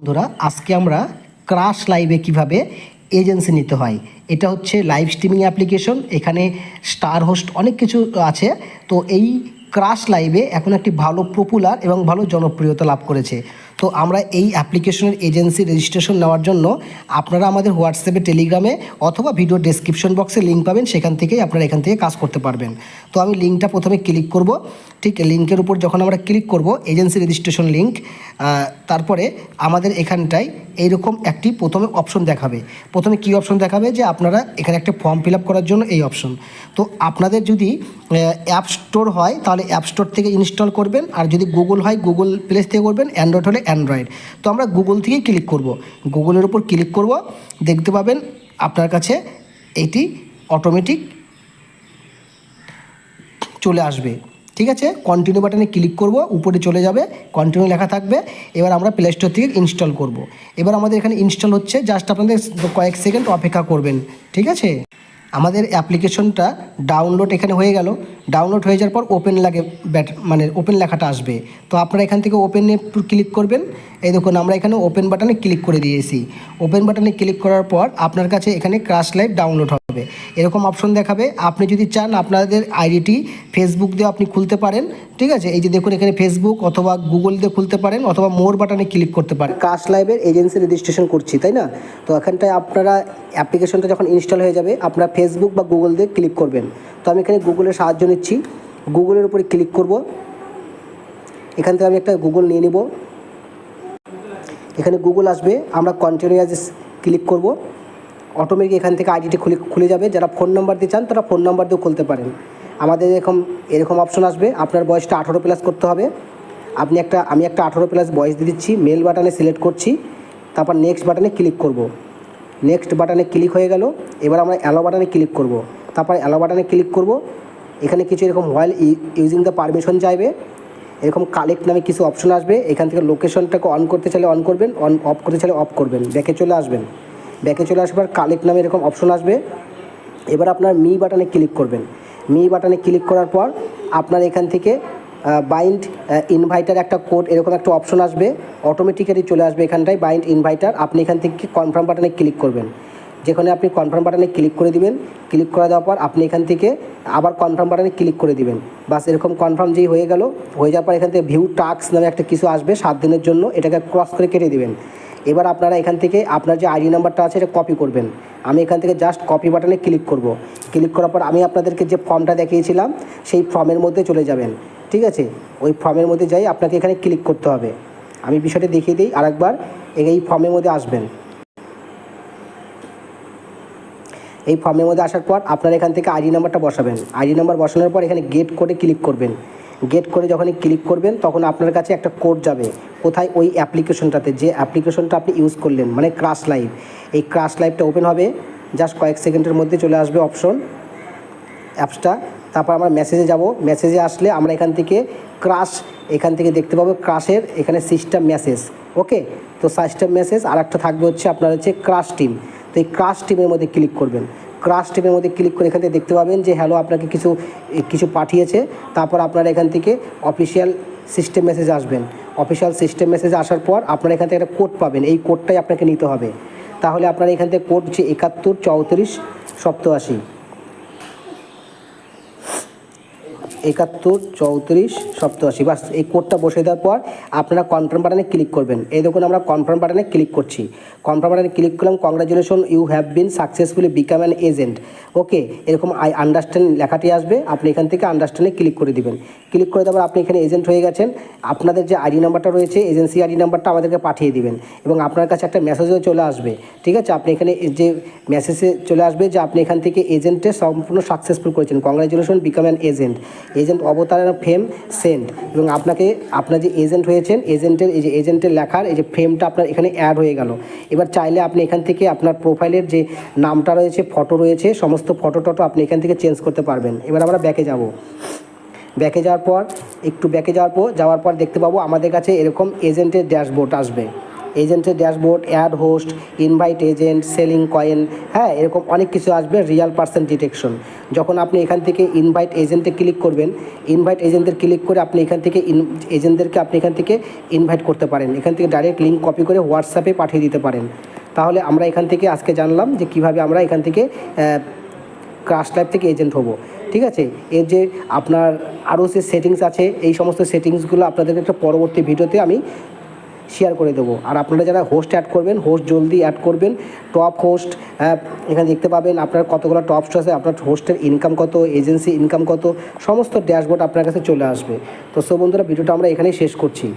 বন্ধুরা, আজকে আমরা ক্রাশ লাইভে কিভাবে এজেন্সি নিতে হয়, এটা হচ্ছে লাইভ স্ট্রিমিং অ্যাপ্লিকেশন। এখানে স্টার হোস্ট অনেক কিছু আছে। তো এই ক্রাশ লাইভে এখন একটি ভালো পপুলার এবং ভালো জনপ্রিয়তা লাভ করেছে। তো আমরা এই অ্যাপ্লিকেশনের এজেন্সি রেজিস্ট্রেশন নেওয়ার জন্য আপনারা আমাদের হোয়াটসঅ্যাপে, টেলিগ্রামে অথবা ভিডিও ডেসক্রিপশন বক্সে লিঙ্ক পাবেন, সেখান থেকেই আপনারা এখান থেকে কাজ করতে পারবেন। তো আমি লিঙ্কটা প্রথমে ক্লিক করব। ঠিক লিঙ্কের উপর যখন আমরা ক্লিক করব, এজেন্সি রেজিস্ট্রেশন লিঙ্ক, তারপরে আমাদের এখানটায় এইরকম একটি প্রথমে অপশন দেখাবে। প্রথমে কী অপশন দেখাবে, যে আপনারা এখানে একটা ফর্ম ফিল আপ করার জন্য এই অপশন। তো আপনাদের যদি অ্যাপ স্টোর হয় তাহলে অ্যাপ স্টোর থেকে ইনস্টল করবেন, আর যদি গুগল হয় গুগল প্লে থেকে করবেন, অ্যান্ড্রয়েড হলে অ্যান্ড্রয়েড। তো আমরা গুগল থেকেই ক্লিক করব। গুগলের উপর ক্লিক করব, দেখতে পাবেন আপনার কাছে এটি অটোমেটিক চলে আসবে। ঠিক আছে, কন্টিনিউ বাটনে ক্লিক করব, উপরে চলে যাবে, কন্টিনিউ লেখা থাকবে। এবার আমরা প্লে স্টোর থেকে ইনস্টল করব। এবার আমাদের এখানে ইনস্টল হচ্ছে, জাস্ট আপনাদের কয়েক সেকেন্ড অপেক্ষা করবেন। ঠিক আছে, আমাদের অ্যাপ্লিকেশনটা ডাউনলোড এখানে হয়ে গেল। ডাউনলোড হয়ে যাওয়ার পর ওপেন লাগে, ওপেন লেখাটা আসবে। তো আপনারা এখান থেকে ওপেনে ক্লিক করবেন। এই দেখুন, আমরা এখানে ওপেন বাটনে ক্লিক করে দিয়েছি। ওপেন বাটনে ক্লিক করার পর আপনার কাছে এখানে ক্রাশ লাইভ ডাউনলোড হবে, এরকম অপশন দেখাবে। আপনি যদি চান আপনাদের আইডিটি ফেসবুক দিয়ে আপনি খুলতে পারেন। ঠিক আছে, এই যে দেখুন এখানে ফেসবুক অথবা গুগল দিয়ে খুলতে পারেন, অথবা মোর বাটনে ক্লিক করতে পারেন। ক্রাশ লাইভের এজেন্সি রেজিস্ট্রেশন করছি, তাই না? তো এখানটায় আপনারা অ্যাপ্লিকেশনটা যখন ইনস্টল হয়ে যাবে, আপনারা ফেসবুক বা গুগল দিয়ে ক্লিক করবেন। তো আমি এখানে গুগলের সাহায্য নিচ্ছি। গুগলের উপরে ক্লিক করব। এখান থেকে আমি একটা গুগল নিয়ে নিব। এখানে গুগল আসবে, আমরা কন্টিনিউয়াস ক্লিক করব। অটোমেটিক এখান থেকে আইডিটি খুলে যাবে। যারা ফোন নাম্বার দিয়ে চান তারা ফোন নাম্বার দিয়েও খুলতে পারেন। আমাদের এরকম অপশন আসবে, আপনার বয়সটা 18+ করতে হবে। আমি একটা 18+ বয়স দিয়ে দিচ্ছি। মেল বাটনে সিলেক্ট করছি, তারপর নেক্সট বাটনে ক্লিক করব। নেক্সট বাটনে ক্লিক হয়ে গেল। এবার আমরা অ্যালো বাটনে ক্লিক করব। তারপর অ্যালো বাটনে ক্লিক করব। এখানে কিছু এরকম হোয়াইল ইউজিং দ্য পারমিশন চাইবে, এরকম কালেক্ট নামে কিছু অপশন আসবে। এখান থেকে লোকেশনটাকে অন করতে চাইলে অন করবেন, অফ করতে চাইলে অফ করবেন। ব্যাকে চলে আসবেন। ব্যাকে চলে আসবার কালেক্ট নামে এরকম অপশন আসবে। এবার আপনার মি বাটনে ক্লিক করবেন। মি বাটনে ক্লিক করার পর আপনার এখান থেকে বাইন্ড ইনভাইটার একটা কোড, এরকম একটা অপশন আসবে, অটোমেটিক্যালি চলে আসবে এখানটায় বাইন্ড ইনভাইটার। আপনি এখান থেকে কনফার্ম বাটনে ক্লিক করবেন। যেখানে আপনি কনফার্ম বাটনে ক্লিক করে দিবেন। ক্লিক করে দেওয়ার পর আপনি এখান থেকে আবার কনফার্ম বাটনে ক্লিক করে দিবেন। বাস এরকম কনফার্ম যেই হয়ে গেল, হয়ে যাওয়ার পর এখান থেকে ভিউ টাস্ক নামে একটা কিছু আসবে 7 দিনের জন্য, এটাকে ক্রস করে কেটে দিবেন। এবার আপনারা এখান থেকে আপনার যে আইডি নাম্বারটা আছে এটা কপি করবেন। আমি এখান থেকে জাস্ট কপি বাটনে ক্লিক করব। ক্লিক করার পর আমি আপনাদেরকে যে ফর্মটা দেখিয়েছিলাম সেই ফর্মের মধ্যে চলে যাবেন। ঠিক আছে, ওই ফর্মের মধ্যে যাই আপনাকে এখানে ক্লিক করতে হবে। আমি বিষয়টা দেখিয়ে দিই আরেকবার। এই ফর্মের মধ্যে আসবেন। এই ফর্মের মধ্যে আসার পর আপনারা এখান থেকে আইডি নাম্বারটা বসাবেন। আইডি নাম্বার বসানোর পর এখানে গেট কোডে ক্লিক করবেন। গেট করে যখনই ক্লিক করবেন তখন আপনার কাছে একটা কোড যাবে। কোথায়? ওই অ্যাপ্লিকেশনটাতে, যে অ্যাপ্লিকেশনটা আপনি ইউজ করলেন, মানে ক্রাশ লাইভ। এই ক্রাশ লাইভটা ওপেন হবে, জাস্ট কয়েক সেকেন্ডের মধ্যে চলে আসবে অপশন অ্যাপসটা। তারপর আমরা মেসেজে যাব। মেসেজে আসলে আমরা এখান থেকে এখান থেকে দেখতে পাবো ক্রাশের এখানে সিস্টেম মেসেজ। ওকে, তো সিস্টেম মেসেজ আর একটা থাকবে হচ্ছে আপনার হচ্ছে ক্রাশ টিম। তো এই ক্রাশ টিমের মধ্যে ক্লিক করবেন। ক্রাশ টিমের মধ্যে ক্লিক করে এখান থেকে দেখতে পাবেন যে হ্যালো, আপনাকে কিছু পাঠিয়েছে। তারপর আপনারা এখান থেকে অফিসিয়াল সিস্টেম মেসেজ আসবেন। অফিসিয়াল সিস্টেম মেসেজ আসার পর আপনারা এখান থেকে একটা কোড পাবেন। এই কোডটাই আপনাকে নিতে হবে। তাহলে আপনারা এখান থেকে কোড হচ্ছে 71 34 87, 71 34 87। বাস এই কোডটা বসে দেওয়ার পর আপনারা কনফার্ম বাটনে ক্লিক করবেন। এই দেখুন আমরা কনফার্ম বাটনে ক্লিক করছি। কনফার্ম বাটনে ক্লিক করলাম। Congratulation, you have been successfully become an agent. Okay, এরকম আই আন্ডারস্ট্যান্ড লেখাটি আসবে। আপনি এখান থেকে আন্ডারস্ট্যান্ডে ক্লিক করে দিবেন। ক্লিক করে দেওয়ার আপনি এখানে এজেন্ট হয়ে গেছেন। আপনাদের যে আইডি নাম্বারটা রয়েছে, এজেন্সি আইডি নাম্বারটা আমাদেরকে পাঠিয়ে দিবেন, এবং আপনার কাছে একটা মেসেজও চলে আসবে। ঠিক আছে, আপনি এখানে যে মেসেজে চলে আসবে যে আপনি এখান থেকে এজেন্টে সম্পূর্ণ সাকসেসফুল করেছেন, কংগ্রাচুলেশন বিকাম অ্যান এজেন্ট অবতার ফ্রেম সেন্ড। এবং আপনার যে এজেন্ট হয়েছেন, এজেন্টের লেখার এই যে ফ্রেমটা আপনার এখানে অ্যাড হয়ে গেল। এবার চাইলে আপনি এখান থেকে আপনার প্রোফাইলের যে নামটা রয়েছে, ফটো রয়েছে, সমস্ত ফটো আপনি এখান থেকে চেঞ্জ করতে পারবেন। এবার আমরা ব্যাকে যাব। ব্যাকে যাওয়ার পর যাওয়ার পর দেখতে পাবো আমাদের কাছে এরকম এজেন্টের ড্যাশবোর্ড আসবে। এজেন্টের dashboard, add host, invite agent, selling coin, হ্যাঁ, এরকম অনেক কিছু আসবে। রিয়াল পার্সন ডিটেকশন, যখন আপনি এখান থেকে ইনভাইট এজেন্টে ক্লিক করবেন, ইনভাইট এজেন্টের ক্লিক করে আপনি এখান থেকে এজেন্টদেরকে আপনি এখান থেকে ইনভাইট করতে পারেন, এখান থেকে ডাইরেক্ট লিঙ্ক কপি করে হোয়াটসঅ্যাপে পাঠিয়ে দিতে পারেন। তাহলে আমরা এখান থেকে আজকে জানলাম যে কীভাবে আমরা এখান থেকে ক্রাশ লাইভ থেকে এজেন্ট হব। ঠিক আছে, এর যে আপনার আরও যে সেটিংস আছে, এই সমস্ত সেটিংসগুলো আপনাদেরকে একটা পরবর্তী ভিডিওতে আমি শেয়ার করে দেবো। আর আপনারা যারা হোস্ট অ্যাড করবেন, হোস্ট জলদি অ্যাড করবেন। টপ হোস্ট, এখানে দেখতে পাবেন আপনার কতগুলো টপ হোস্ট আছে, আপনার হোস্টের ইনকাম কত, এজেন্সি ইনকাম কত, সমস্ত ড্যাশবোর্ড আপনার কাছে চলে আসবে। তো সো বন্ধুরা, ভিডিওটা আমরা এখানেই শেষ করছি।